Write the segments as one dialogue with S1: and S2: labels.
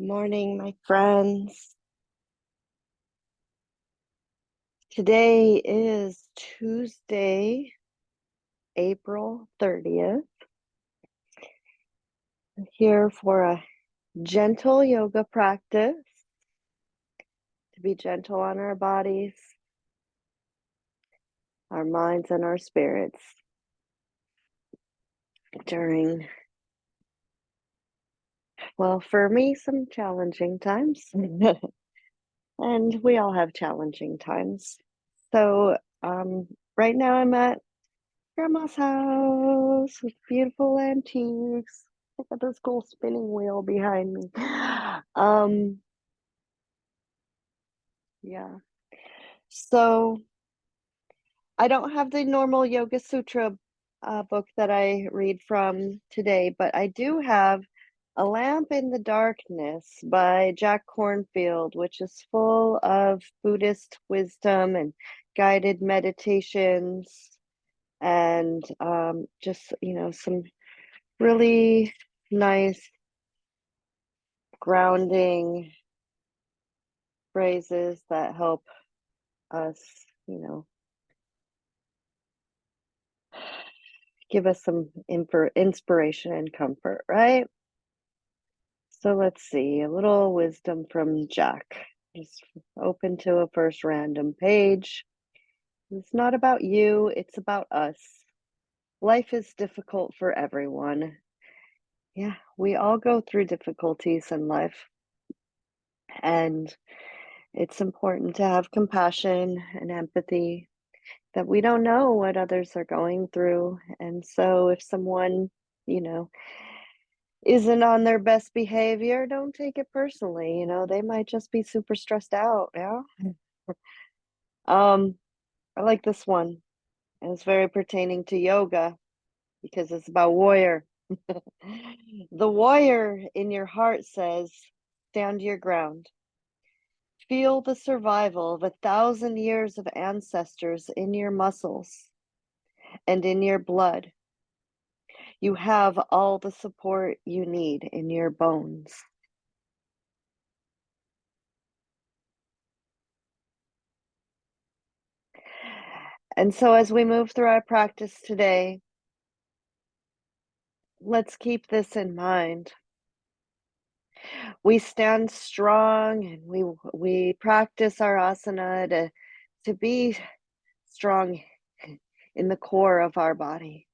S1: Morning, my friends. Today is Tuesday, April 30th. I'm here for a gentle yoga practice to be gentle on our bodies, our minds, and our spirits during, well, for me, some challenging times. And we all have challenging times. So, right now I'm at Grandma's house with beautiful antiques. Look at this cool spinning wheel behind me. Um, yeah. So I don't have the normal Yoga Sutra book that I read from today, but I do have A Lamp in the Darkness by Jack Kornfield, which is full of Buddhist wisdom and guided meditations and just, some really nice grounding phrases that help us, give us some inspiration and comfort, right? So let's see, a little wisdom from Jack. Just open to a first random page. It's not about you, it's about us. Life is difficult for everyone. Yeah, we all go through difficulties in life, and it's important to have compassion and empathy that we don't know what others are going through. And so if someone, you know, isn't on their best behavior, don't take it personally. They might just be super stressed out. Yeah. Um, I like this one. And it's very pertaining to yoga because it's about warrior. The warrior in your heart says, stand your ground. Feel the survival of 1,000 years of ancestors in your muscles and in your blood. You have all the support you need in your bones. And so, as we move through our practice today, let's keep this in mind. We stand strong and we practice our asana to be strong in the core of our body,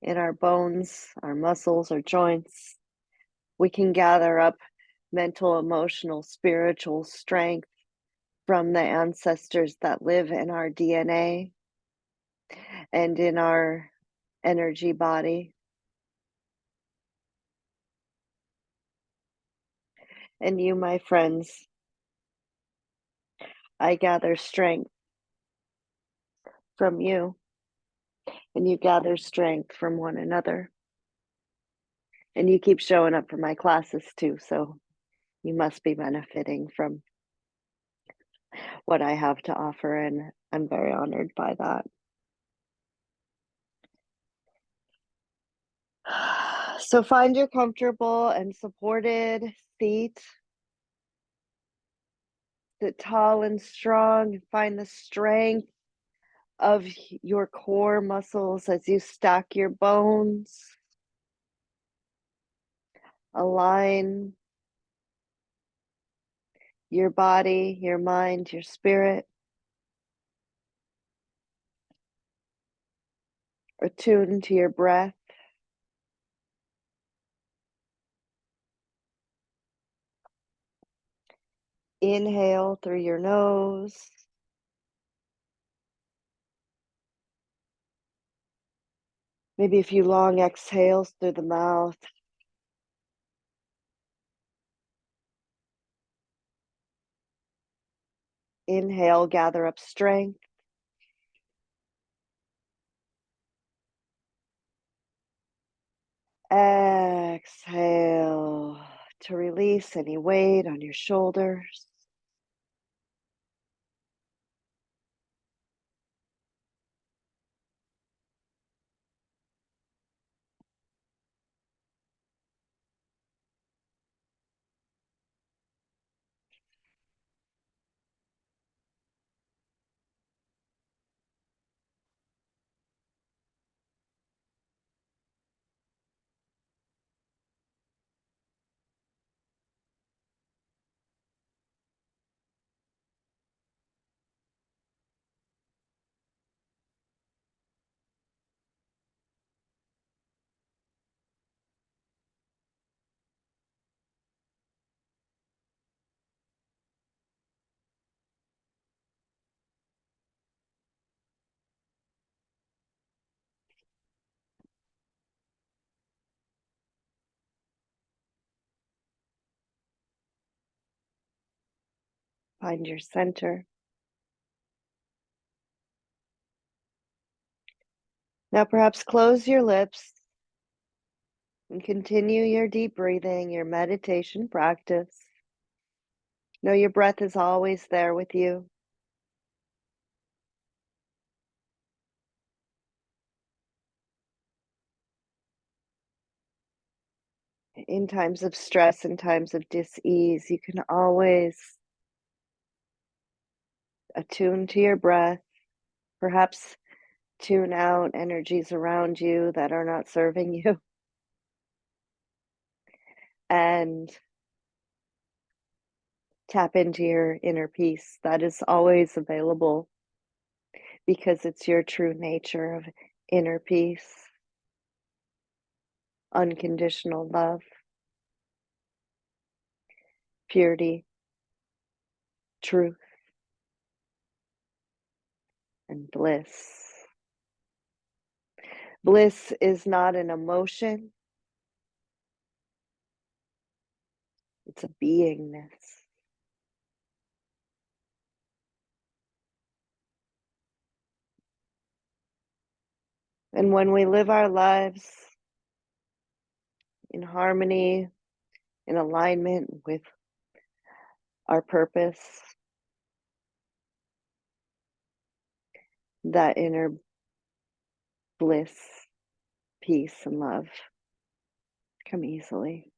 S1: in our bones, our muscles, our joints. We can gather up mental, emotional, spiritual strength from the ancestors that live in our DNA and in our energy body. And you, my friends, I gather strength from you, and you gather strength from one another. And you keep showing up for my classes too, so you must be benefiting from what I have to offer, and I'm very honored by that. So find your comfortable and supported seat. Sit tall and strong. Find the strength of your core muscles as you stack your bones. Align your body, your mind, your spirit. Attune to your breath. Inhale through your nose. Maybe a few long exhales through the mouth. Inhale, gather up strength. Exhale to release any weight on your shoulders. Find your center. Now perhaps close your lips and continue your deep breathing, your meditation practice. Know your breath is always there with you. In times of stress and times of dis-ease, you can always attune to your breath, perhaps tune out energies around you that are not serving you, and tap into your inner peace that is always available because it's your true nature of inner peace, unconditional love, purity, truth, and bliss. Bliss is not an emotion, it's a beingness. And when we live our lives in harmony, in alignment with our purpose, that inner bliss, peace, and love come easily.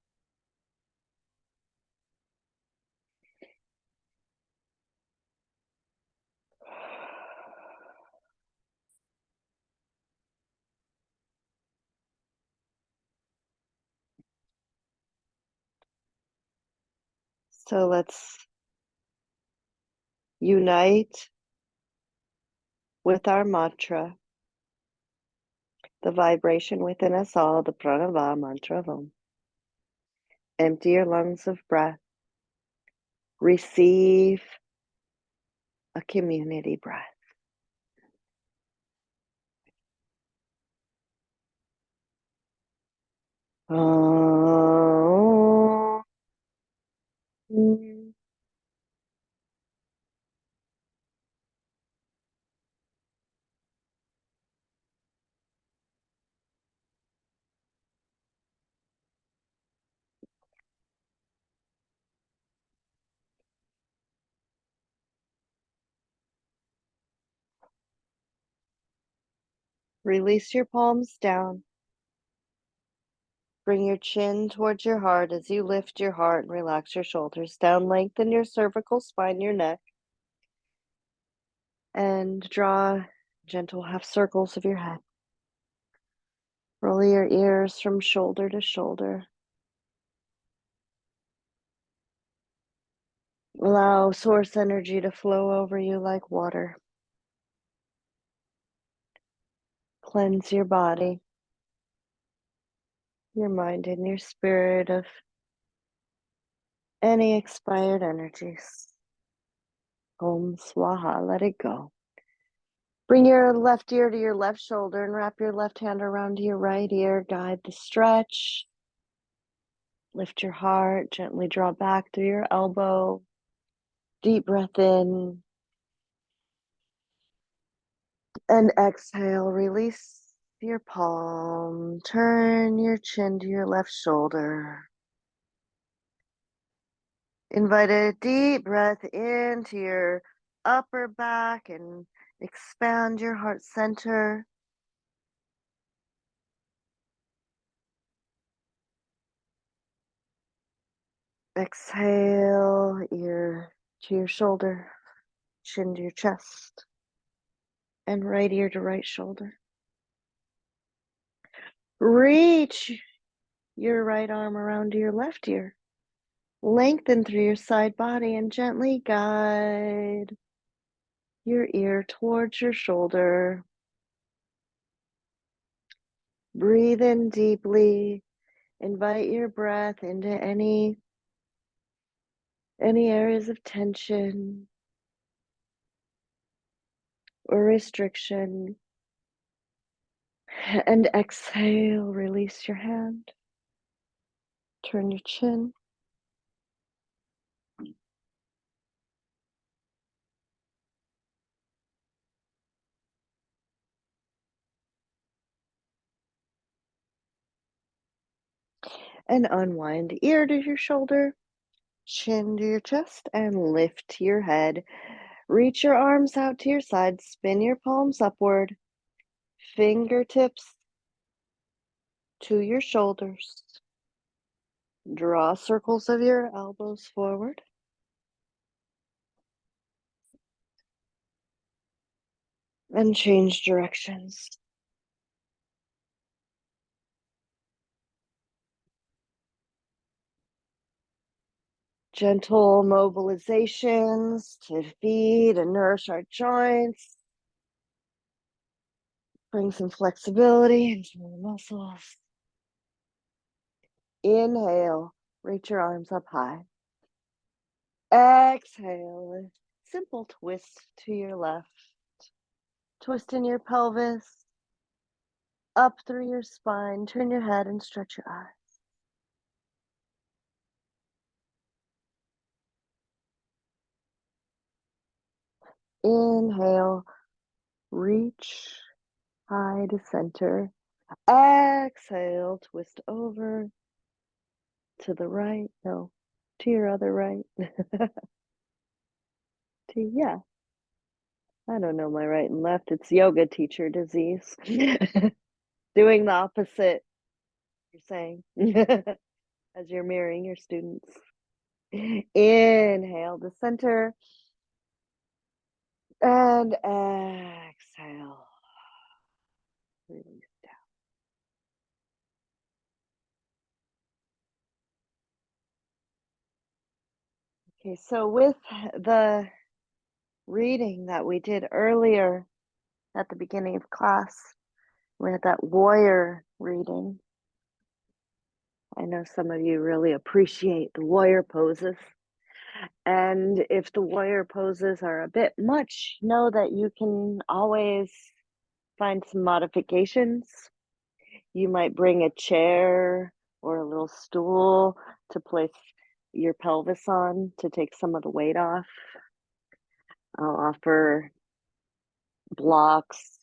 S1: So let's unite with our mantra, the vibration within us all, the pranava mantra of Om. Empty your lungs of breath. Receive a community breath. Om. Release your palms down. Bring your chin towards your heart as you lift your heart and relax your shoulders down. Lengthen your cervical spine, your neck, and draw gentle half circles of your head. Roll your ears from shoulder to shoulder. Allow source energy to flow over you like water. Cleanse your body, your mind, and your spirit of any expired energies. Om Swaha, let it go. Bring your left ear to your left shoulder and wrap your left hand around your right ear. Guide the stretch. Lift your heart, gently draw back through your elbow. Deep breath in. And exhale, release your palm. Turn your chin to your left shoulder. Invite a deep breath into your upper back and expand your heart center. Exhale, ear to your shoulder, chin to your chest, and right ear to right shoulder. Reach your right arm around to your left ear. Lengthen through your side body and gently guide your ear towards your shoulder. Breathe in deeply. Invite your breath into any areas of tension or restriction. And exhale, release your hand. Turn your chin. And unwind ear to your shoulder, chin to your chest, and lift your head. Reach your arms out to your side, spin your palms upward, fingertips to your shoulders. Draw circles of your elbows forward. And change directions. Gentle mobilizations to feed and nourish our joints. Bring some flexibility into the muscles. Inhale, reach your arms up high. Exhale, simple twist to your left. Twist in your pelvis, up through your spine. Turn your head and stretch your eyes. Inhale, reach high to center. Exhale, twist over to the right. No, to your other right. Yeah. I don't know my right and left. It's yoga teacher disease. Doing the opposite, you're saying, as you're mirroring your students. Inhale to center. And exhale. Release down. Okay, so with the reading that we did earlier at the beginning of class, we had that warrior reading. I know some of you really appreciate the warrior poses. And if the warrior poses are a bit much, know that you can always find some modifications. You might bring a chair or a little stool to place your pelvis on to take some of the weight off. I'll offer blocks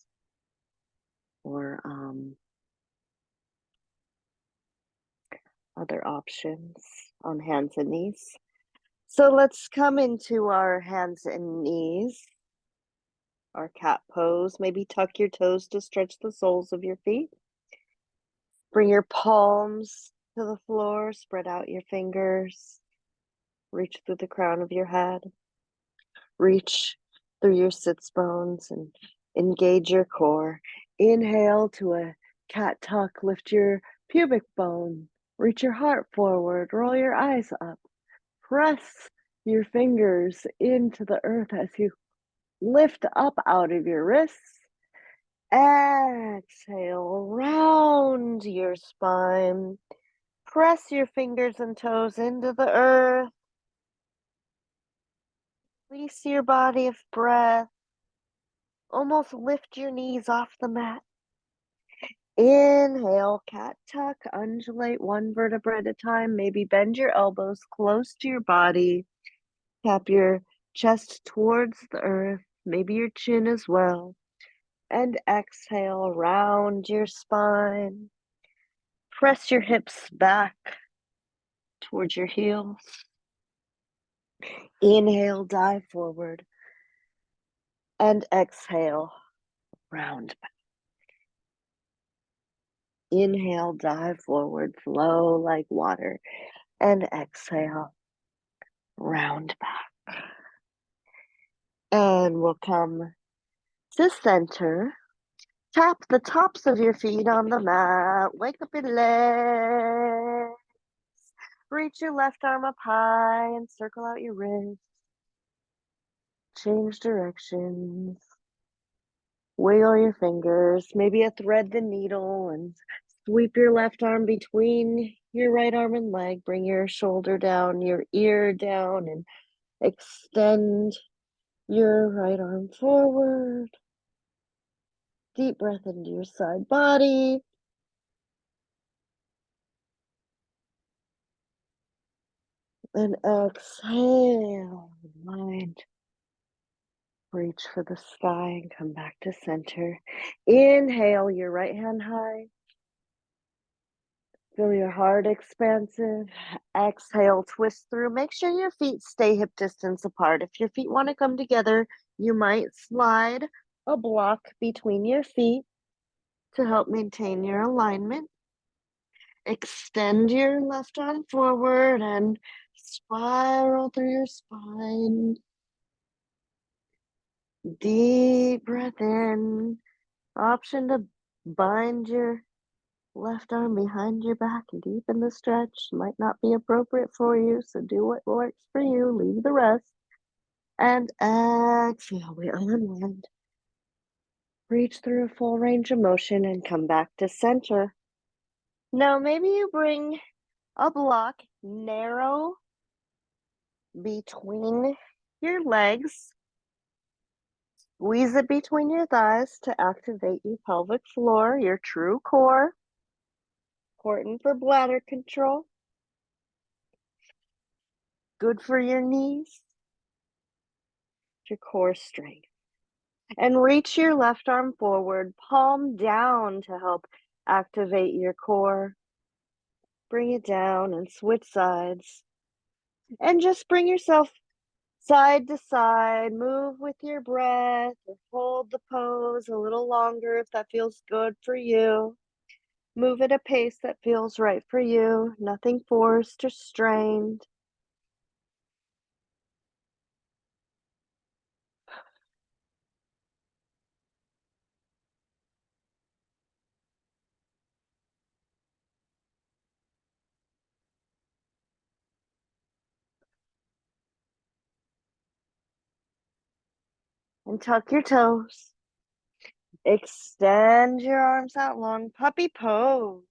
S1: or other options on hands and knees. So let's come into our hands and knees, our cat pose. Maybe tuck your toes to stretch the soles of your feet. Bring your palms to the floor, spread out your fingers, reach through the crown of your head, reach through your sits bones and engage your core. Inhale to a cat tuck, lift your pubic bone, reach your heart forward, roll your eyes up, press your fingers into the earth as you lift up out of your wrists. Exhale, round your spine. Press your fingers and toes into the earth. Release your body of breath. Almost lift your knees off the mat. Inhale, cat tuck, undulate one vertebra at a time. Maybe bend your elbows close to your body. Tap your chest towards the earth, maybe your chin as well. And exhale, round your spine. Press your hips back towards your heels. Inhale, dive forward. And exhale, round back. Inhale, dive forward, flow like water. And exhale, round back. And we'll come to center. Tap the tops of your feet on the mat. Wake up your legs. Reach your left arm up high and circle out your wrists. Change directions. Wiggle your fingers. Maybe a thread the needle and sweep your left arm between your right arm and leg. Bring your shoulder down, your ear down, and extend your right arm forward. Deep breath into your side body. And exhale, mind. Reach for the sky and come back to center. Inhale, your right hand high. Feel your heart expansive. Exhale, twist through. Make sure your feet stay hip distance apart. If your feet want to come together, you might slide a block between your feet to help maintain your alignment. Extend your left arm forward and spiral through your spine. Deep breath in. Option to bind your left arm behind your back and deepen the stretch. Might not be appropriate for you, so do what works for you. Leave the rest. And exhale, we unwind. Reach through full range of motion and come back to center. Now, maybe you bring a block narrow between your legs. Squeeze it between your thighs to activate your pelvic floor, your true core. Important for bladder control. Good for your knees, your core strength. And reach your left arm forward, palm down to help activate your core. Bring it down and switch sides. And just bring yourself side to side. Move with your breath or hold the pose a little longer if that feels good for you. Move at a pace that feels right for you. Nothing forced or strained. And tuck your toes. Extend your arms out long. Puppy pose.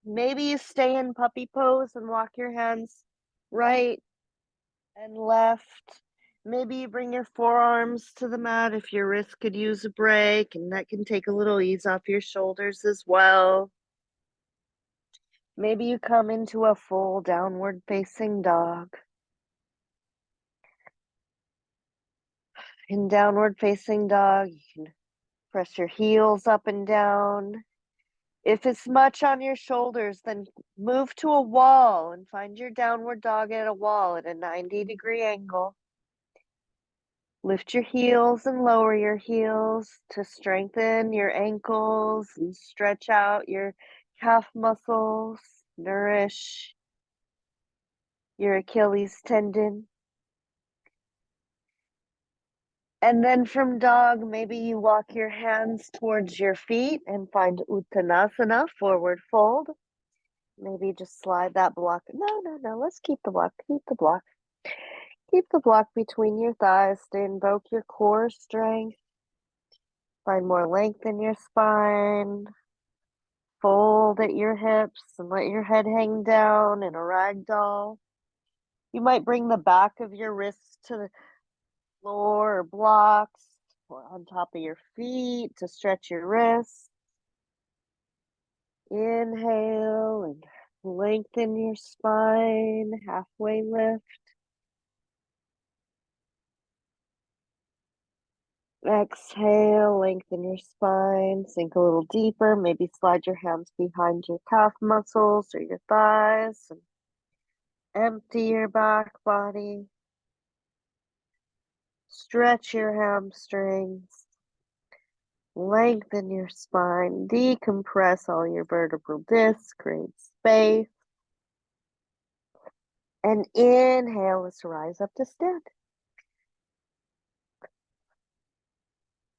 S1: Maybe you stay in puppy pose and walk your hands right and left. Maybe you bring your forearms to the mat if your wrist could use a break, and that can take a little ease off your shoulders as well. Maybe you come into a full downward facing dog. In downward facing dog, you can press your heels up and down. If it's much on your shoulders, then move to a wall and find your downward dog at a wall at a 90-degree angle. Lift your heels and lower your heels to strengthen your ankles and stretch out your calf muscles, nourish your Achilles tendon. And then from dog, maybe you walk your hands towards your feet and find Uttanasana, forward fold. Maybe just slide that block. No, let's keep the block, keep the block. Keep the block between your thighs to invoke your core strength. Find more length in your spine. Fold at your hips and let your head hang down in a rag doll. You might bring the back of your wrists to the floor or blocks or on top of your feet to stretch your wrists. Inhale and lengthen your spine, halfway lift. Exhale, lengthen your spine, sink a little deeper. Maybe slide your hands behind your calf muscles or your thighs and empty your back body. Stretch your hamstrings. Lengthen your spine. Decompress all your vertebral discs. Create space. And inhale, let's rise up to stand.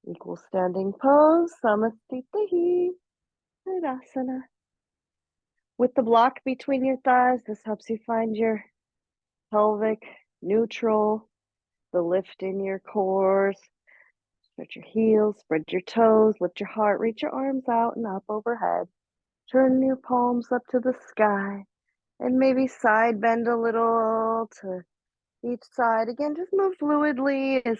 S1: Equal standing pose, Samastitihi, Tadasana. With the block between your thighs, this helps you find your pelvic neutral, the lift in your cores. Stretch your heels, spread your toes, lift your heart, reach your arms out and up overhead. Turn your palms up to the sky and maybe side bend a little to each side. Again, just move fluidly as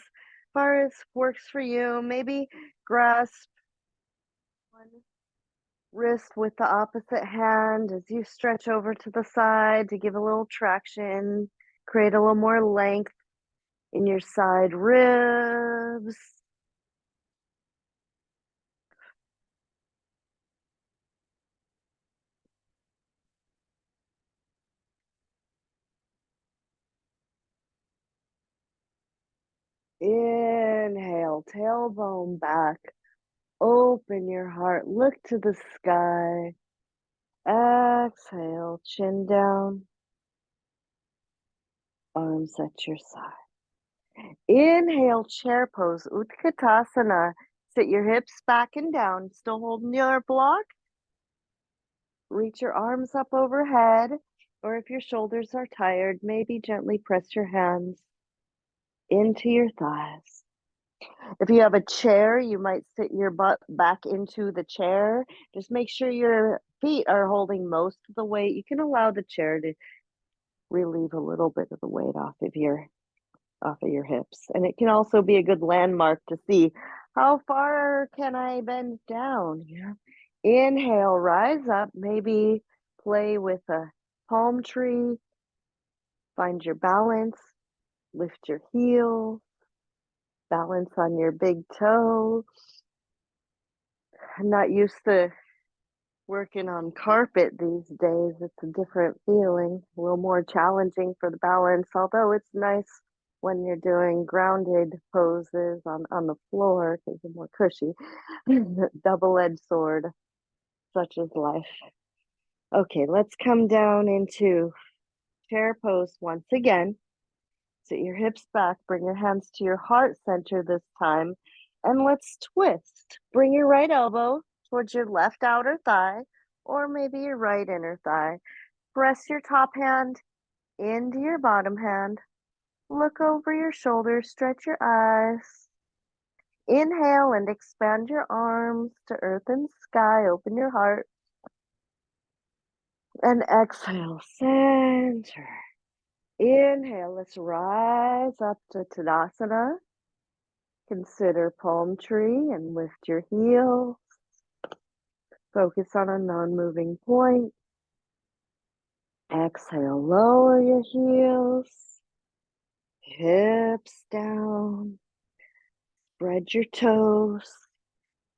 S1: far as works for you. Maybe grasp one wrist with the opposite hand as you stretch over to the side to give a little traction, create a little more length in your side ribs. Inhale, tailbone back. Open your heart, look to the sky. Exhale, chin down. Arms at your side. Inhale, chair pose, Utkatasana. Sit your hips back and down, still holding your block. Reach your arms up overhead, or if your shoulders are tired, maybe gently press your hands into your thighs. If you have a chair, you might sit your butt back into the chair. Just make sure your feet are holding most of the weight. You can allow the chair to relieve a little bit of the weight off of your hips. And it can also be a good landmark to see how far can I bend down. Inhale, rise up, maybe play with a palm tree, find your balance, lift your heel, balance on your big toe. I'm not used to working on carpet these days. It's a different feeling, a little more challenging for the balance, although it's nice when you're doing grounded poses on the floor because they're more cushy. Double-edged sword, such is life. Okay, let's come down into chair pose once again. Sit your hips back, bring your hands to your heart center this time, and let's twist. Bring your right elbow towards your left outer thigh, or maybe your right inner thigh. Press your top hand into your bottom hand. Look over your shoulders, stretch your eyes. Inhale and expand your arms to earth and sky. Open your heart. And exhale, center. Inhale, let's rise up to Tadasana. Consider palm tree and lift your heels. Focus on a non-moving point. Exhale, lower your heels. Hips down. Spread your toes.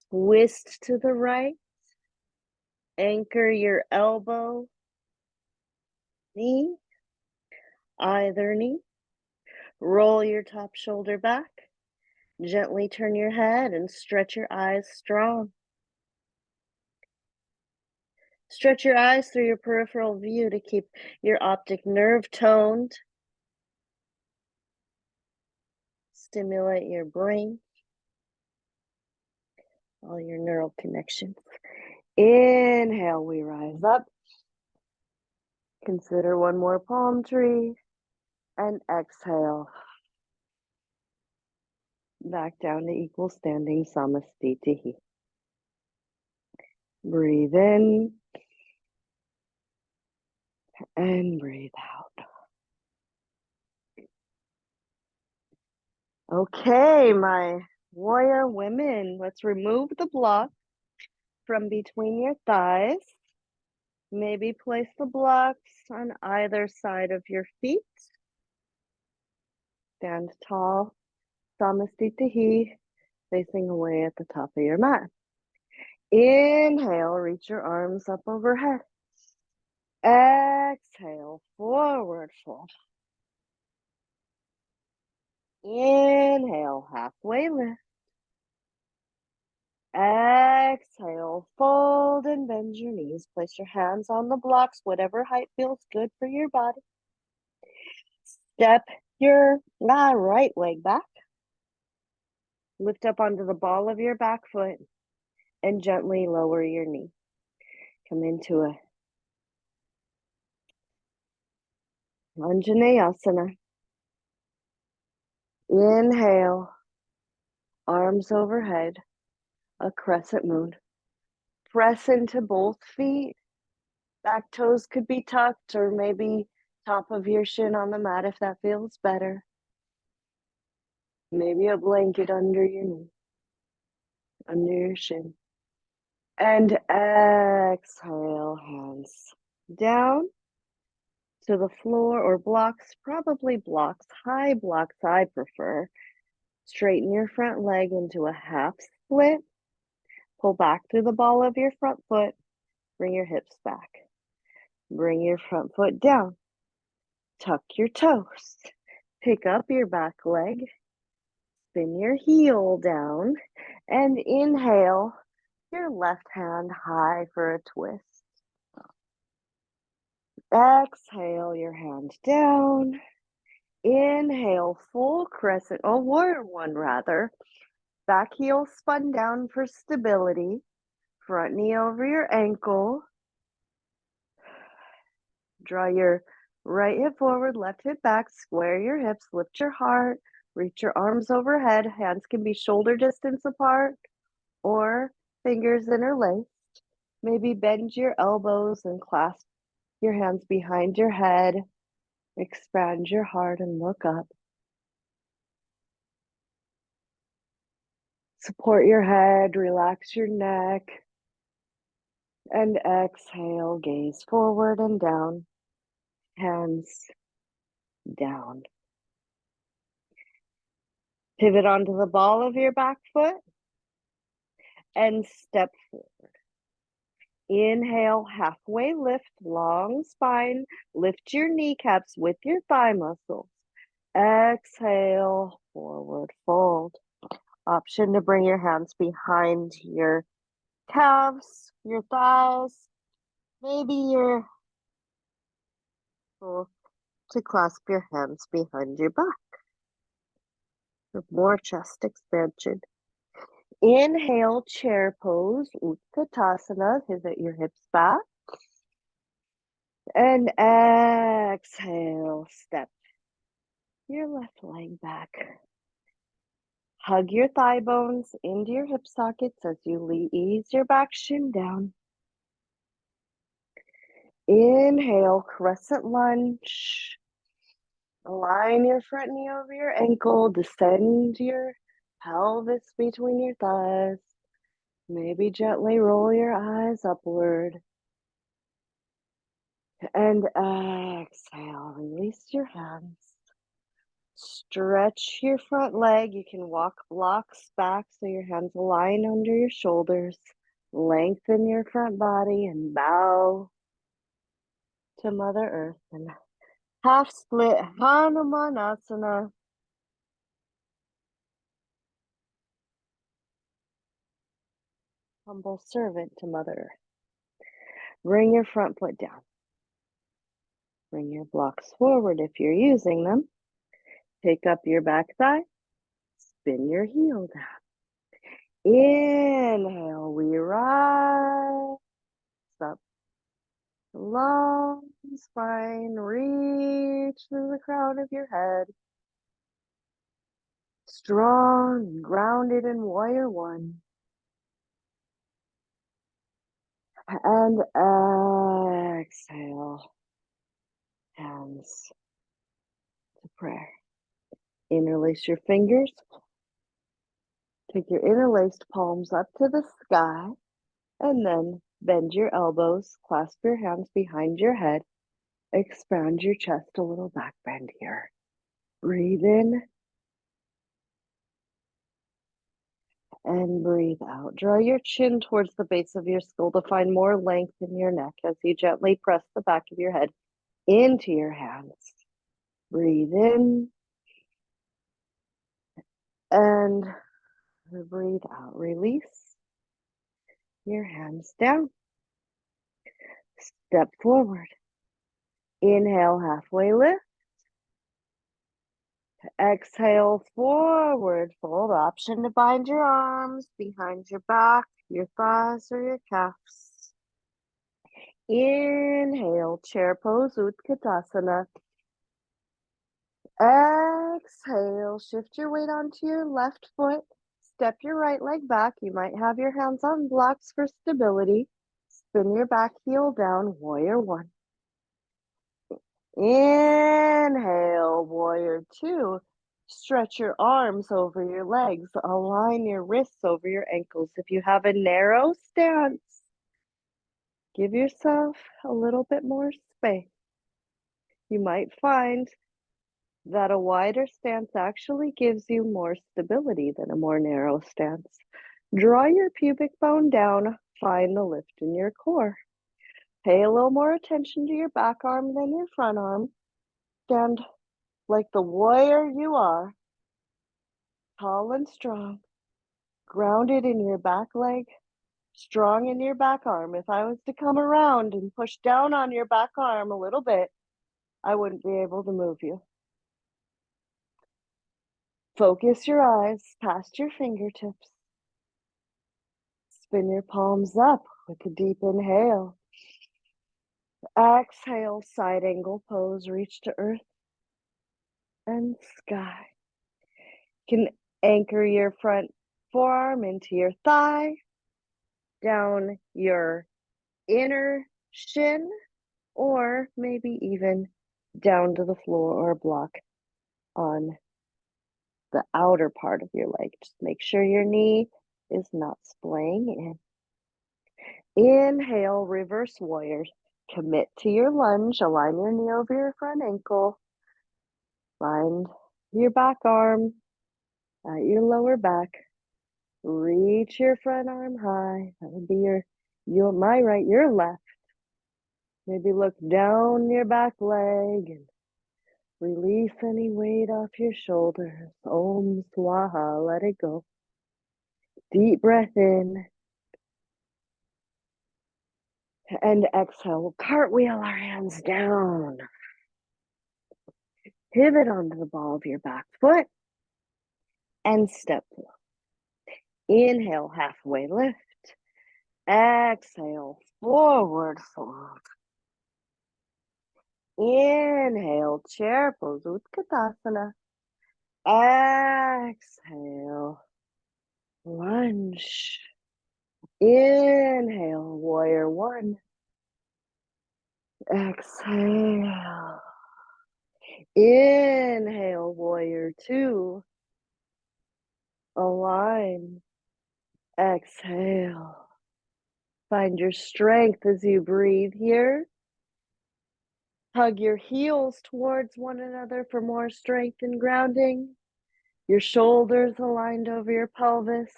S1: Twist to the right. Anchor your elbow, knee, either knee. Roll your top shoulder back. Gently turn your head and stretch your eyes strong. Stretch your eyes through your peripheral view to keep your optic nerve toned. Stimulate your brain, all your neural connections. Inhale, we rise up. Consider one more palm tree. And exhale. Back down to equal standing Samastitihi. Breathe in. And breathe out. Okay, my warrior women, let's remove the block from between your thighs. Maybe place the blocks on either side of your feet. Stand tall, Samastitihi, facing away at the top of your mat. Inhale, reach your arms up overhead. Exhale, forward fold. Inhale, halfway lift. Exhale, fold and bend your knees. Place your hands on the blocks, whatever height feels good for your body. Step your right leg back. Lift up onto the ball of your back foot and gently lower your knee. Come into a Anjaneyasana. Inhale, arms overhead, a crescent moon. Press into both feet. Back toes could be tucked, or maybe top of your shin on the mat if that feels better. Maybe a blanket under your knee, under your shin. And exhale, hands down to the floor or blocks, probably blocks, high blocks I prefer. Straighten your front leg into a half split. Pull back through the ball of your front foot. Bring your hips back. Bring your front foot down. Tuck your toes. Pick up your back leg. spin your heel down, and inhale your left hand high for a twist. Exhale your hand down. Inhale, full crescent, warrior one rather. Back heel spun down for stability. Front knee over your ankle. Draw your right hip forward, left hip back, square your hips, lift your heart, reach your arms overhead. Hands can be shoulder distance apart or fingers interlaced. Maybe bend your elbows and clasp your hands behind your head. Expand your heart and look up. Support your head, relax your neck, and exhale, gaze forward and down, hands down. Pivot onto the ball of your back foot and step forward. Inhale, halfway lift, long spine. Lift your kneecaps with your thigh muscles. Exhale, forward fold. Option to bring your hands behind your calves, your thighs, maybe your to clasp your hands behind your back for more chest expansion. Inhale, chair pose, Utkatasana, pivot your hips back. And exhale, step your left leg back. Hug your thigh bones into your hip sockets as you ease your back shin down. Inhale, crescent lunge. Align your front knee over your ankle. Descend your pelvis between your thighs. Maybe gently roll your eyes upward. And exhale, release your hands. Stretch your front leg. You can walk blocks back so your hands align under your shoulders. Lengthen your front body and bow to Mother Earth. And half split Hanumanasana. Humble servant to Mother Earth. Bring your front foot down. Bring your blocks forward if you're using them. Pick up your back thigh. Spin your heel down. Inhale, we rise up. Long spine, reach through the crown of your head. Strong, grounded in warrior one. And exhale, hands to prayer. Interlace your fingers. Take your interlaced palms up to the sky, and then bend your elbows, clasp your hands behind your head, expand your chest, a little back bend here. Breathe in and breathe out. Draw your chin towards the base of your skull to find more length in your neck as you gently press the back of your head into your hands. Breathe in and breathe out. Release your hands down. Step forward. Inhale, halfway lift. Exhale, forward fold. Option to bind your arms behind your back, your thighs, or your calves. Inhale, chair pose, Utkatasana. Exhale, shift your weight onto your left foot. Step your right leg back. You might have your hands on blocks for stability. Spin your back heel down, warrior one. Inhale, warrior two. Stretch your arms over your legs. Align your wrists over your ankles. If you have a narrow stance, give yourself a little bit more space. You might find that a wider stance actually gives you more stability than a more narrow stance. Draw your pubic bone down. Find the lift in your core. Pay a little more attention to your back arm than your front arm. Stand like the warrior you are. tall and strong, grounded in your back leg, strong in your back arm. If I was to come around and push down on your back arm a little bit, I wouldn't be able to move you. Focus your eyes past your fingertips. Spin your palms up with a deep inhale. Exhale, side angle pose, reach to earth and sky. You can anchor your front forearm into your thigh, down your inner shin, or maybe even down to the floor or block on the outer part of your leg. Just make sure your knee is not splaying in. Inhale, reverse warrior. Commit to your lunge. Align your knee over your front ankle. Find your back arm at your lower back. Reach your front arm high. That would be my right, your left. Maybe look down your back leg and release any weight off your shoulders. Om Swaha, let it go. Deep breath in. And exhale. Cartwheel our hands down. Pivot onto the ball of your back foot and step forward. Inhale, halfway lift. Exhale, forward fold. Inhale, chair pose, Utkatasana. Exhale, lunge. Inhale, warrior one. Exhale. Inhale, warrior two. Align. Exhale. Find your strength as you breathe here. Hug your heels towards one another for more strength and grounding. Your shoulders aligned over your pelvis.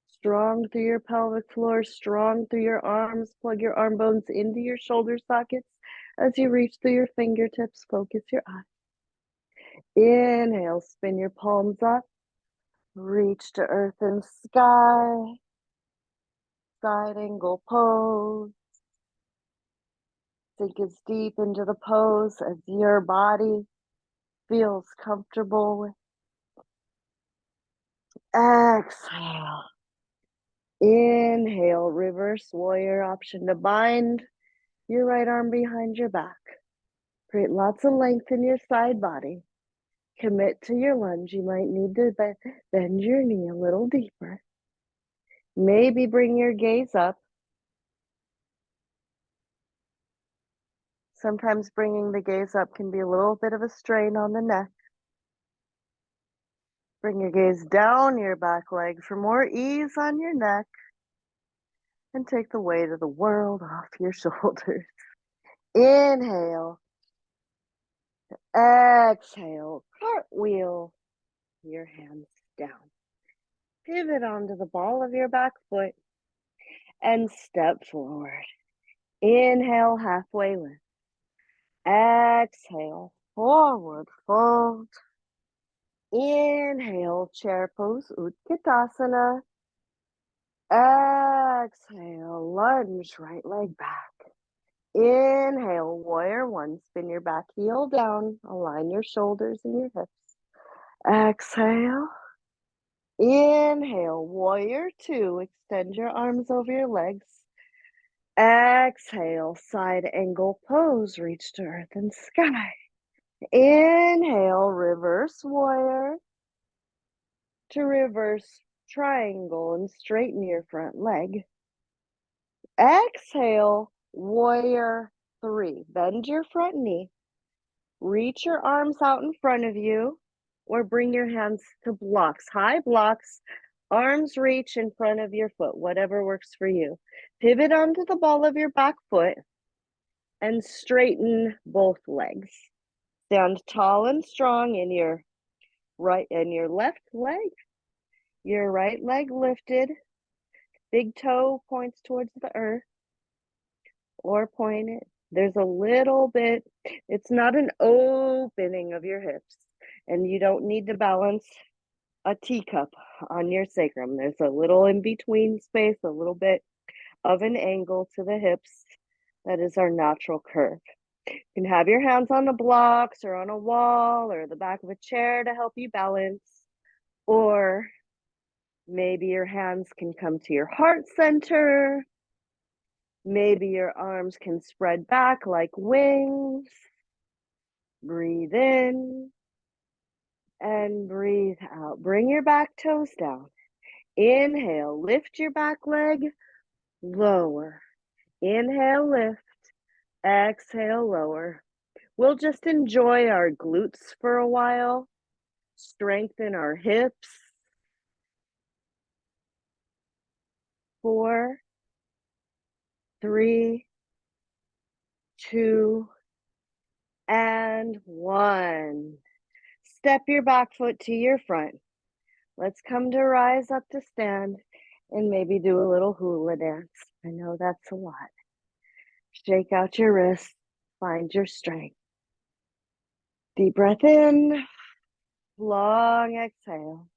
S1: Strong through your pelvic floor, strong through your arms. Plug your arm bones into your shoulder sockets as you reach through your fingertips. Focus your eyes. Inhale, spin your palms up. Reach to earth and sky. Side angle pose. Sink as deep into the pose as your body feels comfortable with. Exhale. Inhale, reverse warrior option to bind your right arm behind your back. Create lots of length in your side body. Commit to your lunge. You might need to bend your knee a little deeper. Maybe bring your gaze up. Sometimes bringing the gaze up can be a little bit of a strain on the neck. Bring your gaze down your back leg for more ease on your neck. And take the weight of the world off your shoulders. Inhale. Exhale. Cartwheel your hands down. Pivot onto the ball of your back foot and step forward. Inhale, halfway lift. Exhale, forward fold. Inhale, chair pose, Utkatasana. Exhale, lunge, right leg back. Inhale, warrior one, spin your back heel down, align your shoulders and your hips. Exhale. Inhale, warrior two, extend your arms over your legs. Exhale, side angle pose, reach to earth and sky. Inhale, reverse warrior to reverse triangle and straighten your front leg. Exhale, warrior three. Bend your front knee. Reach your arms out in front of you or bring your hands to blocks, high blocks. Arms reach in front of your foot, whatever works for you. Pivot onto the ball of your back foot and straighten both legs. Stand tall and strong in your right and your left leg. Your right leg lifted. Big toe points towards the earth or point it. There's a little bit, it's not an opening of your hips, and you don't need to balance a teacup on your sacrum. There's a little in between space, a little bit of an angle to the hips. That is our natural curve. You can have your hands on the blocks or on a wall or the back of a chair to help you balance. Or maybe your hands can come to your heart center. Maybe your arms can spread back like wings. Breathe in and breathe out. Bring your back toes down. Inhale, lift your back leg, lower. Inhale, lift. Exhale, lower. We'll just enjoy our glutes for a while. Strengthen our hips. 4, 3, 2, and 1. Step your back foot to your front. Let's come to rise up to stand and maybe do a little hula dance. I know that's a lot. Shake out your wrists. Find your strength. Deep breath in. Long exhale.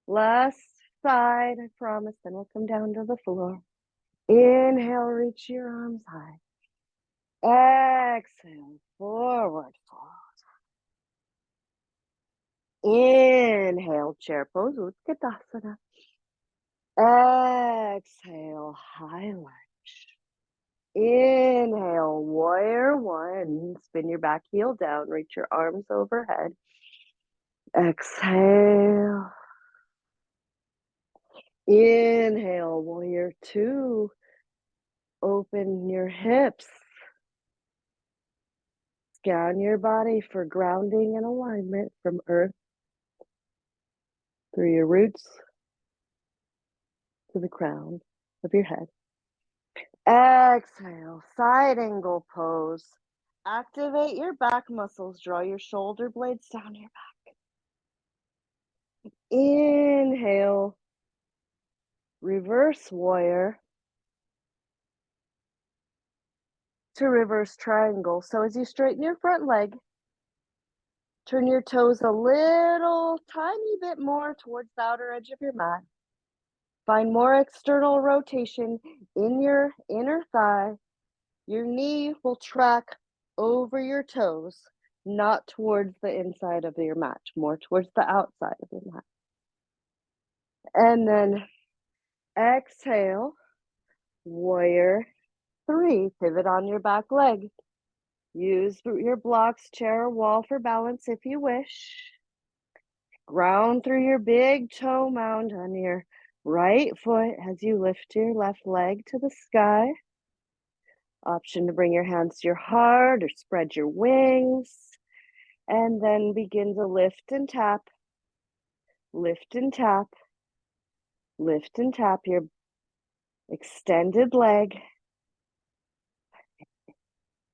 S1: Last side, I promise. Then we'll come down to the floor. Inhale, reach your arms high. Exhale, forward fold. Inhale, chair pose, Utkatasana. Exhale, high lunge. Inhale, warrior one. Spin your back heel down, reach your arms overhead. Exhale. Inhale, warrior two. Open your hips. Scan your body for grounding and alignment from earth through your roots to the crown of your head. Exhale, side angle pose. Activate your back muscles. Draw your shoulder blades down your back. Inhale, reverse warrior to reverse triangle. So as you straighten your front leg, turn your toes a little tiny bit more towards the outer edge of your mat. Find more external rotation in your inner thigh. Your knee will track over your toes, not towards the inside of your mat, more towards the outside of your mat. And then exhale, warrior three, pivot on your back leg. Use your blocks, chair, or wall for balance if you wish. Ground through your big toe mound on your right foot as you lift your left leg to the sky. Option to bring your hands to your heart or spread your wings. And then begin to lift and tap. Lift and tap. Lift and tap your extended leg.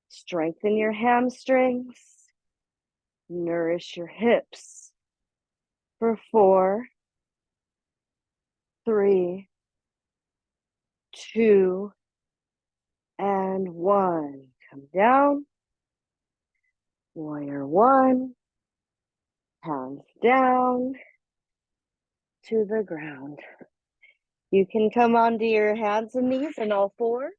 S1: Strengthen your hamstrings. Nourish your hips. For 4, 3, 2, and 1. Come down. Warrior one. Hands down to the ground. You can come onto your hands and knees and all fours,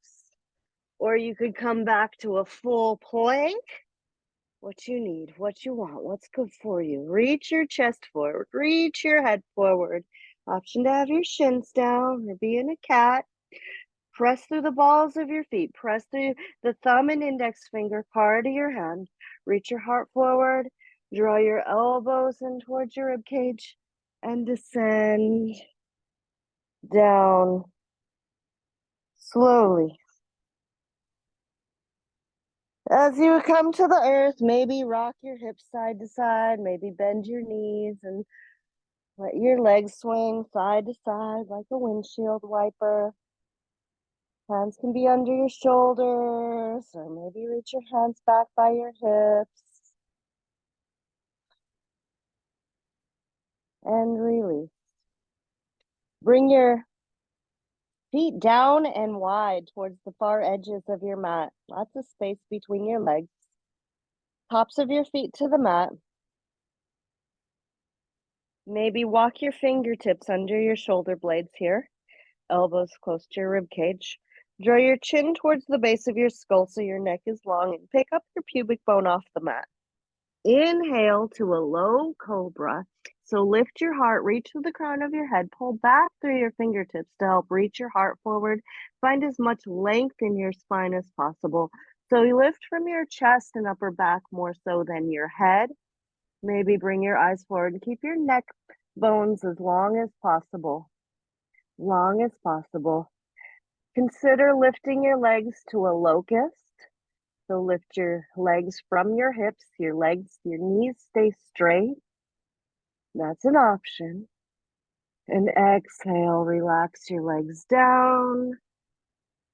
S1: or you could come back to a full plank. What you need, what you want, what's good for you. Reach your chest forward, reach your head forward. Option to have your shins down or be in a cat. Press through the balls of your feet. Press through the thumb and index finger part of your hand. Reach your heart forward. Draw your elbows in towards your rib cage and descend down slowly. As you come to the earth, maybe rock your hips side to side, maybe bend your knees and let your legs swing side to side like a windshield wiper. Hands can be under your shoulders, or maybe reach your hands back by your hips. And release. Bring your feet down and wide towards the far edges of your mat. Lots of space between your legs. Tops of your feet to the mat. Maybe walk your fingertips under your shoulder blades here, elbows close to your rib cage. Draw your chin towards the base of your skull so your neck is long and pick up your pubic bone off the mat. Inhale to a low cobra. So lift your heart, reach to the crown of your head, pull back through your fingertips to help reach your heart forward. Find as much length in your spine as possible. So you lift from your chest and upper back more so than your head. Maybe bring your eyes forward and keep your neck bones as long as possible. Long as possible. Consider lifting your legs to a locust. So lift your legs from your hips, your knees stay straight. That's an option. And exhale, relax your legs down.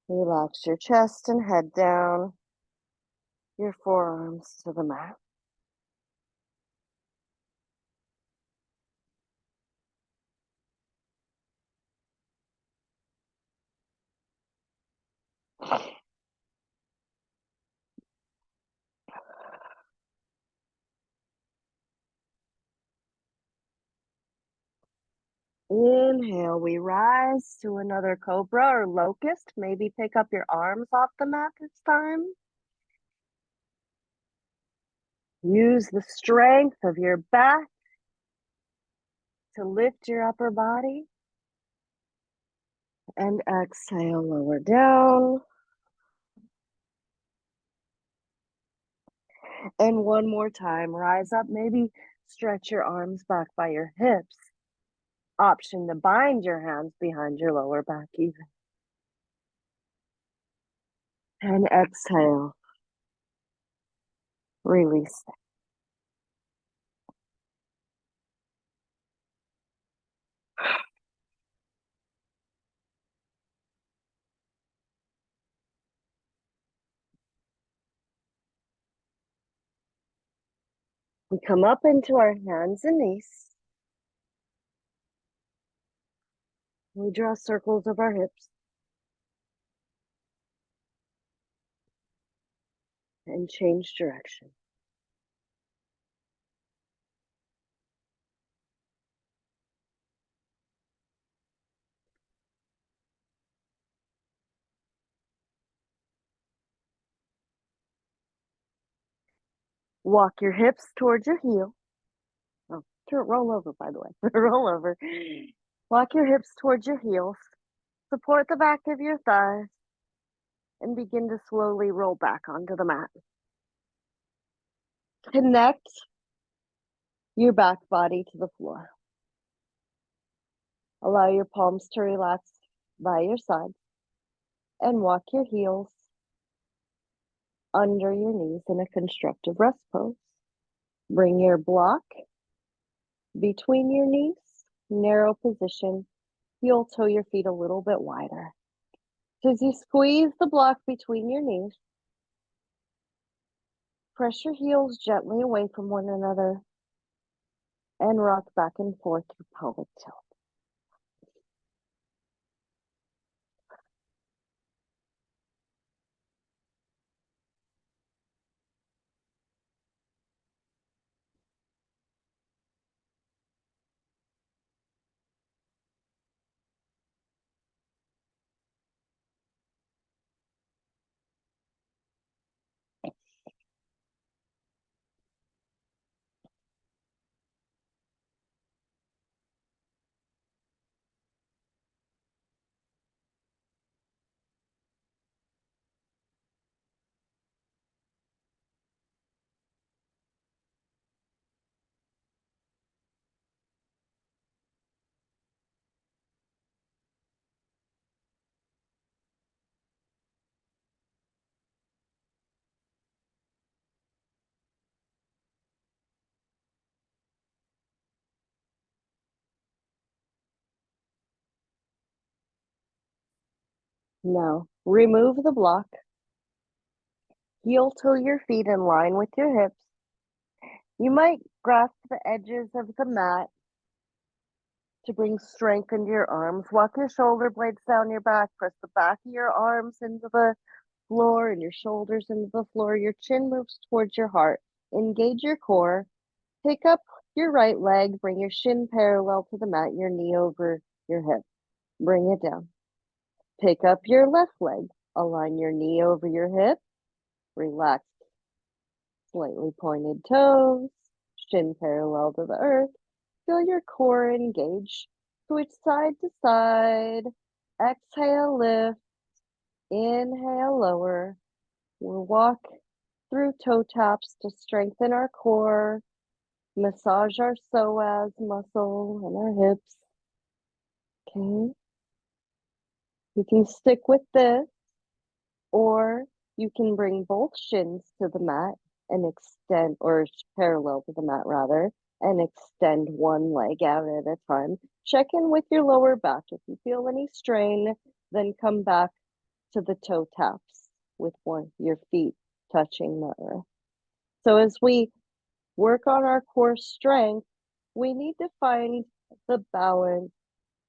S1: Relax your chest and head down. Your forearms to the mat. Inhale, we rise to another cobra or locust. Maybe pick up your arms off the mat this time. Use the strength of your back to lift your upper body. And exhale, lower down. And one more time, rise up, maybe stretch your arms back by your hips. Option to bind your hands behind your lower back even. And exhale, release. We come up into our hands and knees. We draw circles of our hips. And change direction. Walk your hips towards your heel. Oh, roll over, by the way. Roll over. Walk your hips towards your heels. Support the back of your thighs. And begin to slowly roll back onto the mat. Connect your back body to the floor. Allow your palms to relax by your sides. And walk your heels under your knees in a constructive rest pose. Bring your block between your knees, narrow position. Heel toe your feet a little bit wider. So as you squeeze the block between your knees, press your heels gently away from one another and rock back and forth through pelvic tilt. Now, remove the block. Heel toe your feet in line with your hips. You might grasp the edges of the mat to bring strength into your arms. Walk your shoulder blades down your back. Press the back of your arms into the floor and your shoulders into the floor. Your chin moves towards your heart. Engage your core. Pick up your right leg, bring your shin parallel to the mat, your knee over your hip. Bring it down. Pick up your left leg, align your knee over your hip, relax, slightly pointed toes, shin parallel to the earth. Feel your core engage. Switch side to side. Exhale, lift. Inhale, lower. We'll walk through toe taps to strengthen our core, massage our psoas muscle and our hips. Okay. You can stick with this, or you can bring both shins to the mat and extend, or parallel to the mat rather, and extend one leg out at a time. Check in with your lower back. If you feel any strain, then come back to the toe taps with your feet touching the earth. So as we work on our core strength, we need to find the balance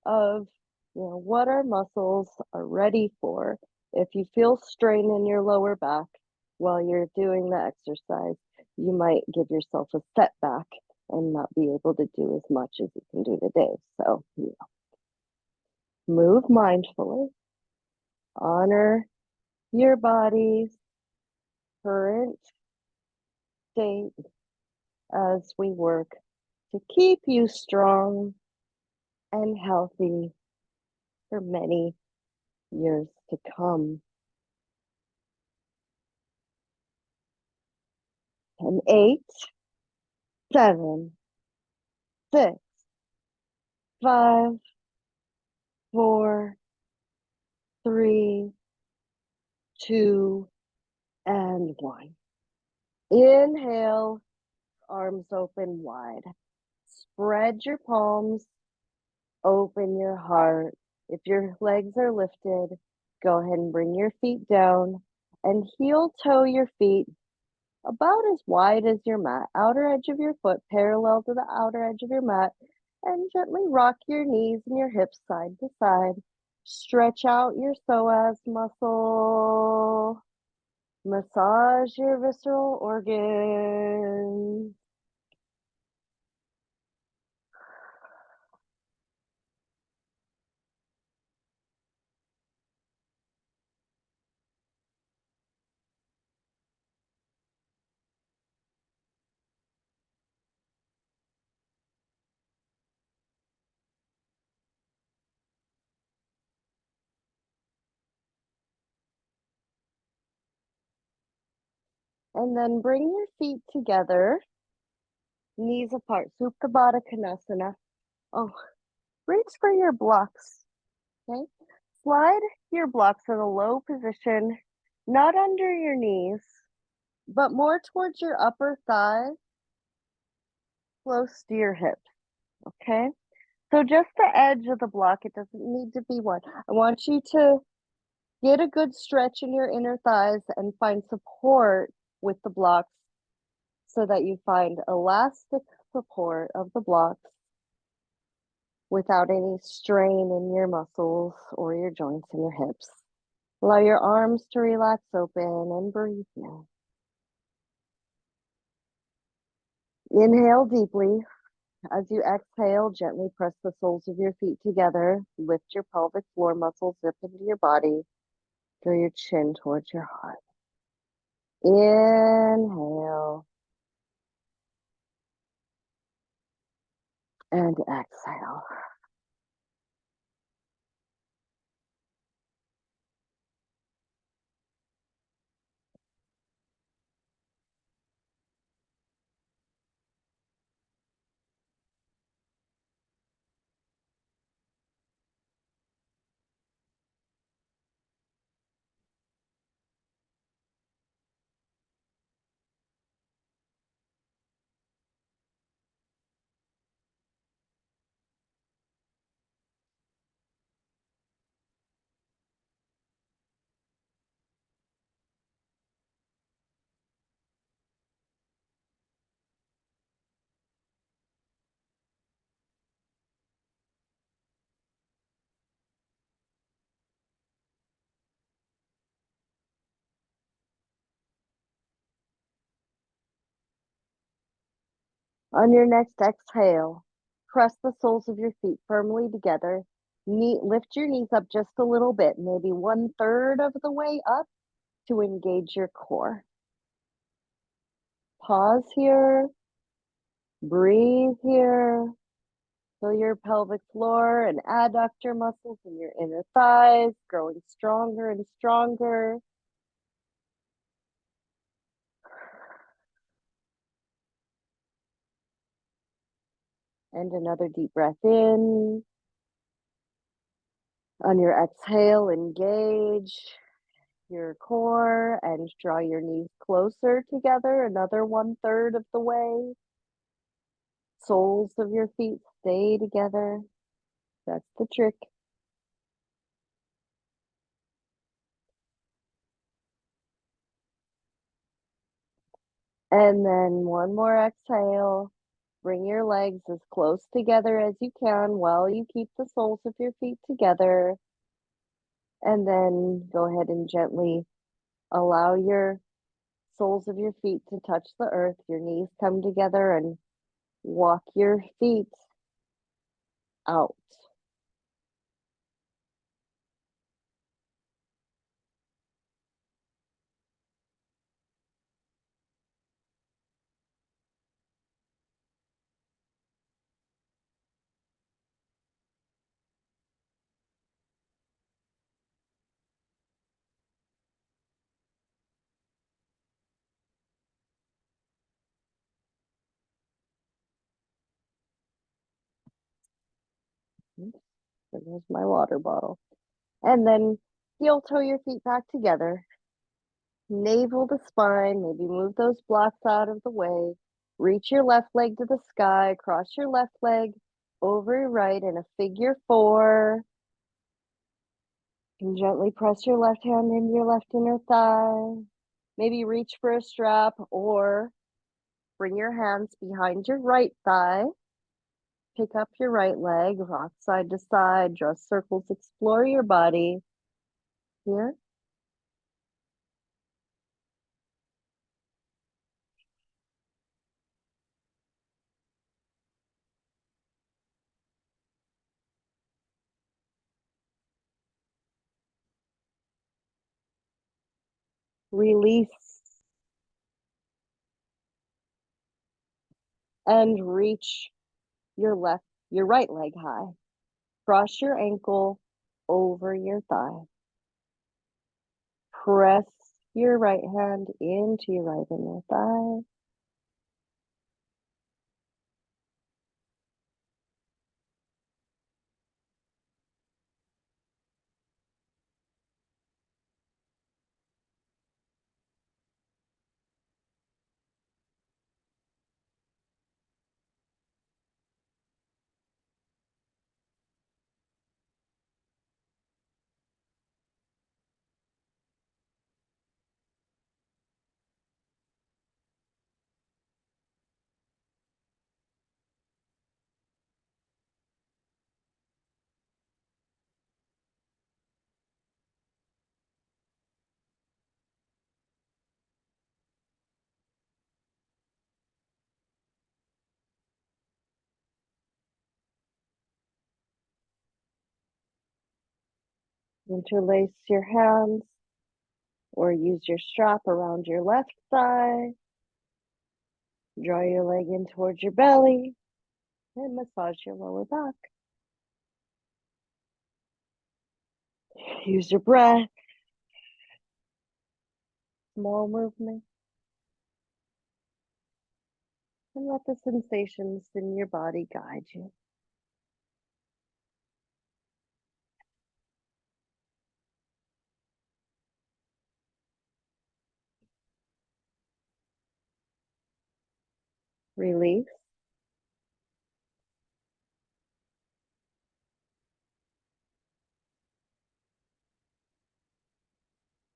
S1: of what our muscles are ready for. If you feel strain in your lower back while you're doing the exercise, you might give yourself a setback and not be able to do as much as you can do today. So, move mindfully, honor your body's current state as we work to keep you strong and healthy for many years to come. And 8, 7, 6, 5, 4, 3, 2, and 1. Inhale, arms open wide. Spread your palms, open your heart. If your legs are lifted, go ahead and bring your feet down and heel toe your feet about as wide as your mat, outer edge of your foot parallel to the outer edge of your mat, and gently rock your knees and your hips side to side. Stretch out your psoas muscle. Massage your visceral organs. And then bring your feet together, knees apart, Supta Baddha Konasana. Oh, reach for your blocks, okay? Slide your blocks in a low position, not under your knees, but more towards your upper thigh, close to your hips, okay? So just the edge of the block, it doesn't need to be one. I want you to get a good stretch in your inner thighs and find support with the blocks so that you find elastic support of the blocks without any strain in your muscles or your joints and your hips. Allow your arms to relax open and breathe now. Inhale deeply. As you exhale, gently press the soles of your feet together. Lift your pelvic floor muscles up into your body. Draw your chin towards your heart. Inhale. And exhale. On your next exhale, press the soles of your feet firmly together. Lift your knees up just a little bit, maybe 1/3 of the way up to engage your core. Pause here, breathe here. Feel your pelvic floor and adductor muscles in your inner thighs growing stronger and stronger. And another deep breath in. On your exhale, engage your core and draw your knees closer together, another 1/3 of the way. Soles of your feet stay together. That's the trick. And then one more exhale. Bring your legs as close together as you can while you keep the soles of your feet together. And then go ahead and gently allow your soles of your feet to touch the earth. Your knees come together and walk your feet out. Oops, there goes my water bottle. And then heel toe your feet back together. Navel to spine, maybe move those blocks out of the way. Reach your left leg to the sky, cross your left leg over your right in a figure four. And gently press your left hand into your left inner thigh. Maybe reach for a strap or bring your hands behind your right thigh. Pick up your right leg, rock side to side, draw circles, explore your body. Here. Release and reach your right leg high. Cross your ankle over your thigh. Press your right hand into your right inner thigh. Interlace your hands or use your strap around your left thigh. Draw your leg in towards your belly and massage your lower back. Use your breath. Small movement. And let the sensations in your body guide you. Release.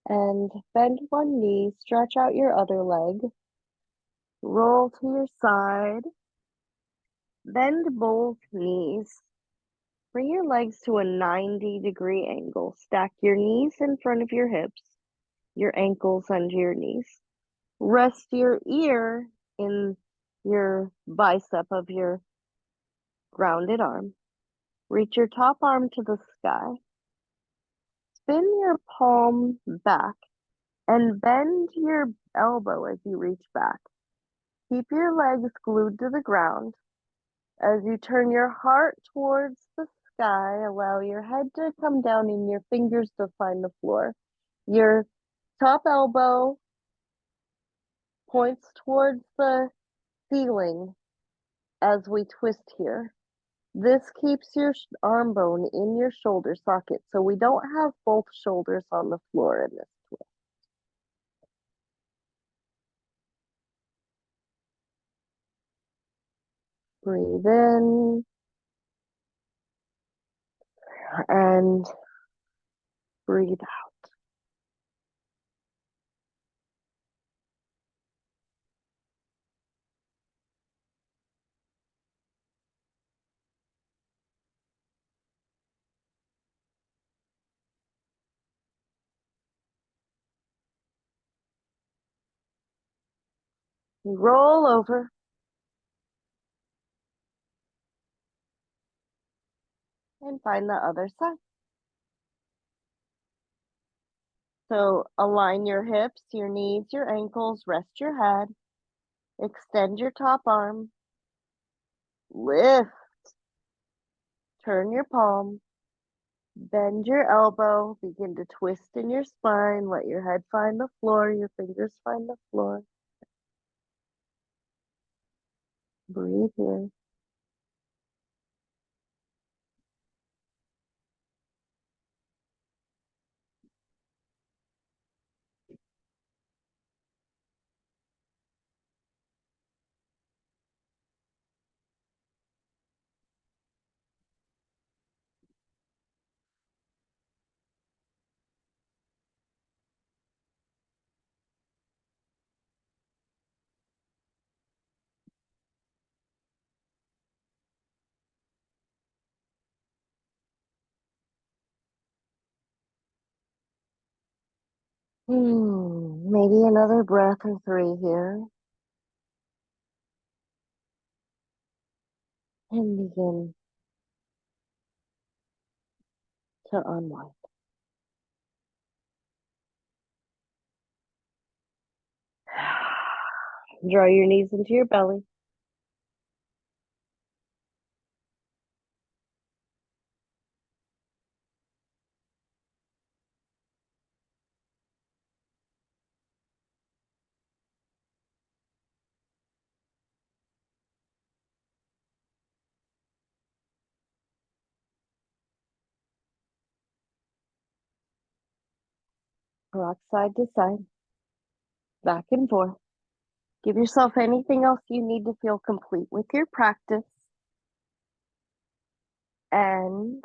S1: And bend one knee, stretch out your other leg. Roll to your side. Bend both knees. Bring your legs to a 90-degree angle. Stack your knees in front of your hips, your ankles under your knees. Rest your ear in your bicep of your grounded arm. Reach your top arm to the sky. Spin your palm back and bend your elbow as you reach back. Keep your legs glued to the ground. As you turn your heart towards the sky, allow your head to come down and your fingers to find the floor. Your top elbow points towards the ceiling as we twist here. This keeps your arm bone in your shoulder socket, so we don't have both shoulders on the floor in this twist. Breathe in and breathe out. Roll over and find the other side. So align your hips, your knees, your ankles, rest your head, extend your top arm, lift, turn your palm, bend your elbow, begin to twist in your spine, let your head find the floor, your fingers find the floor. Breathe here. Maybe another breath or three here. And begin to unwind. Draw your knees into your belly. Rock side to side, back and forth. Give yourself anything else you need to feel complete with your practice. And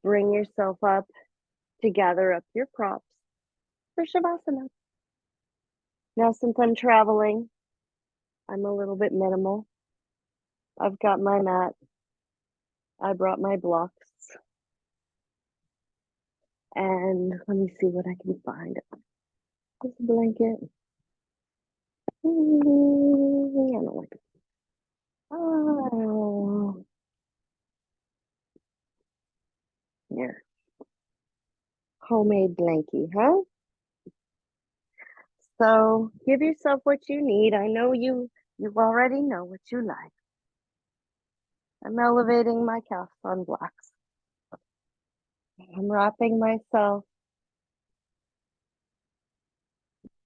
S1: bring yourself up to gather up your props for Shavasana. Now, since I'm traveling, I'm a little bit minimal. I've got my mat. I brought my blocks. And let me see what I can find. This blanket. I don't like it. Oh, here. Homemade blankie, huh? So give yourself what you need. I know you already know what you like. I'm elevating my calves on blocks. I'm wrapping myself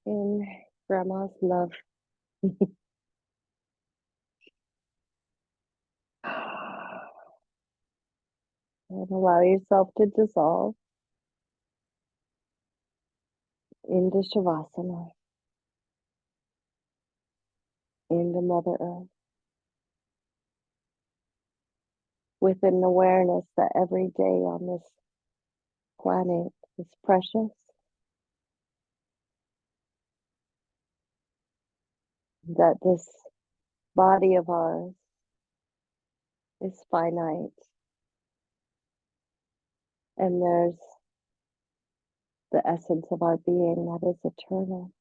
S1: in grandma's love. And allow yourself to dissolve into Shavasana, into Mother Earth, with an awareness that every day on this planet is precious, that this body of ours is finite, and there's the essence of our being that is eternal.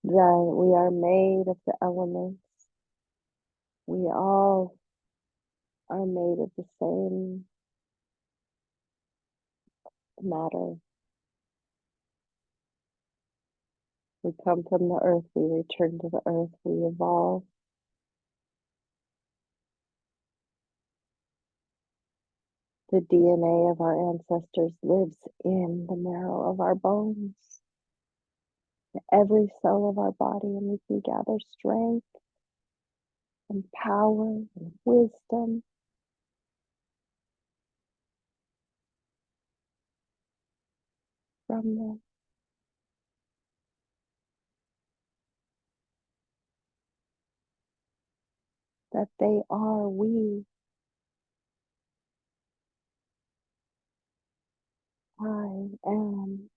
S1: that we are made of the elements. We all are made of the same matter. We come from the earth, we return to the earth, we evolve. The DNA of our ancestors lives in the marrow of our bones, every cell of our body, and we can gather strength and power and wisdom from them. That they are we. I am.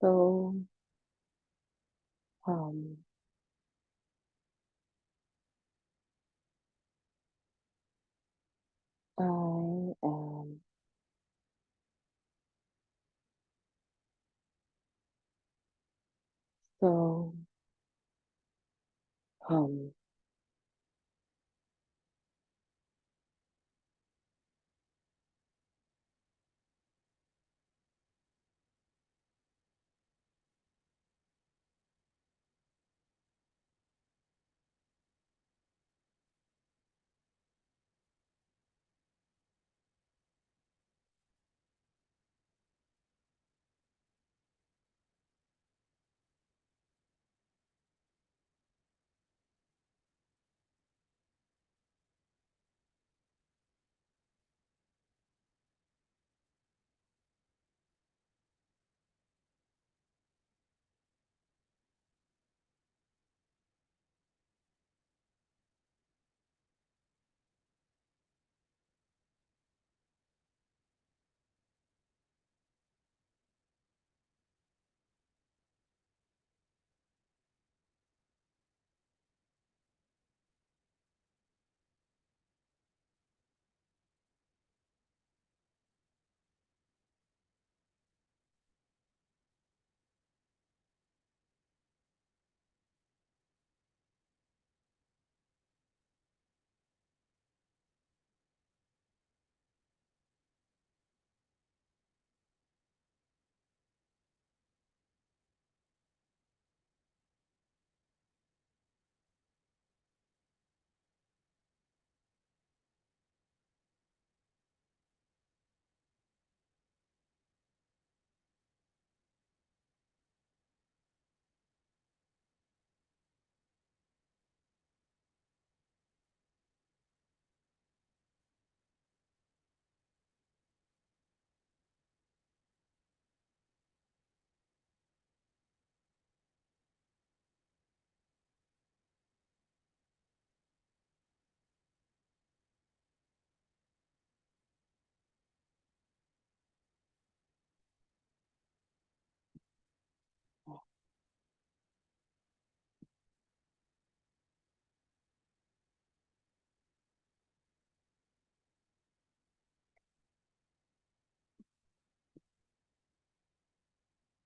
S1: So, um, I am. So, um,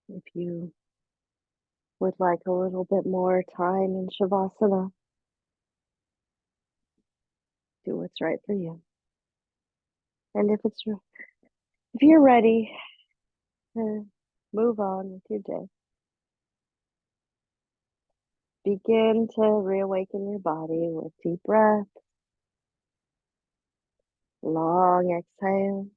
S1: if you would like a little bit more time in Shavasana, do what's right for you. And if you're ready to move on with your day, begin to reawaken your body with deep breath, long exhale.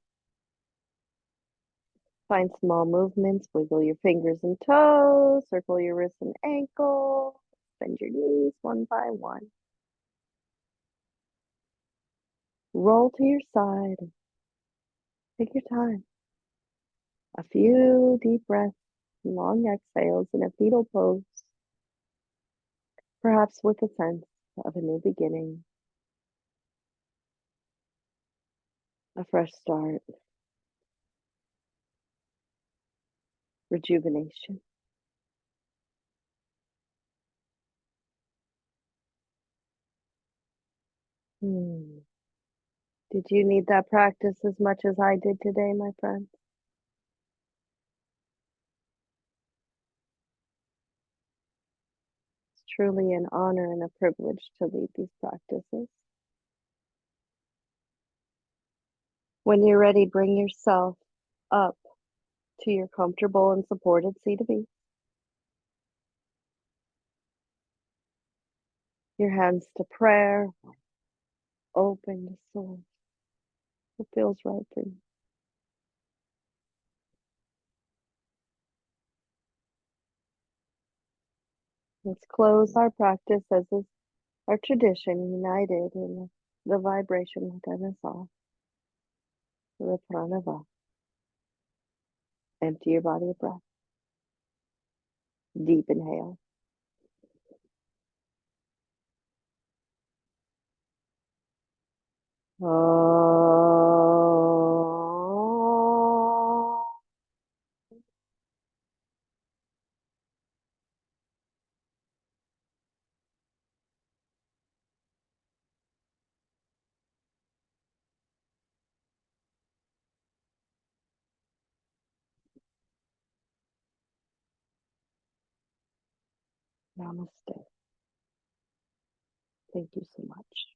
S1: Find small movements, wiggle your fingers and toes, circle your wrists and ankles, bend your knees one by one. Roll to your side. Take your time. A few deep breaths, long exhales in a fetal pose, perhaps with a sense of a new beginning, a fresh start, rejuvenation. Hmm. Did you need that practice as much as I did today, my friend? truly an honor and a privilege to lead these practices. When you're ready, bring yourself up to your comfortable and supported seat of ease. Your hands to prayer, open to source. What feels right for you? Let's close our practice as is our tradition, united in the vibration within us all. The pranava. Empty your body of breath. Deep inhale. Namaste. Thank you so much.